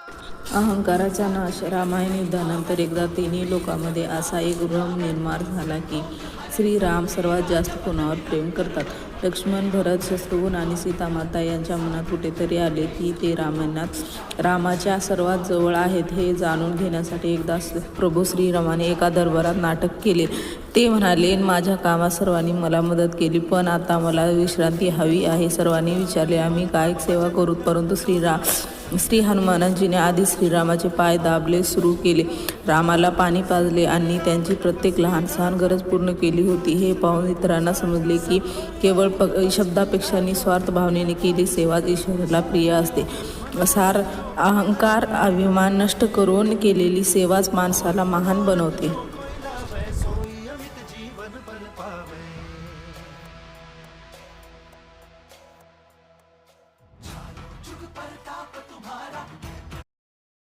अहंकाराचा नाश. रामायण युद्धानंतर एकदा तिन्ही लोकांमध्ये असा एक भ्रम निर्माण झाला की श्रीराम सर्वात जास्त कोणावर प्रेम करतात. लक्ष्मण, भरत, शत्रुघ्न आणि सीतामाता यांच्या मनात कुठेतरी आले की ते रामाच्या सर्वात जवळ आहेत. हे जाणून घेण्यासाठी एकदा प्रभू श्रीरामाने एका दरबारात नाटक केले. ते म्हणाले, माझ्या कामात सर्वांनी मला मदत केली, पण आता मला विश्रांती हवी आहे. सर्वांनी विचारले, आम्ही काय सेवा करू? परंतु श्री हनुमानजीने आधी श्रीरामाचे पाय दाबले सुरू केले, रामाला पाणी पाजले आणि त्यांची प्रत्येक लहान सहान गरज पूर्ण केली होती. हे पाहून इतरांना समजले की केवळ शब्दापेक्षा निस्वार्थ भावनेने केली सेवाच ईश्वराला प्रिय असते. सार अहंकार, अभिमान नष्ट करून केलेली सेवाच माणसाला महान बनवते.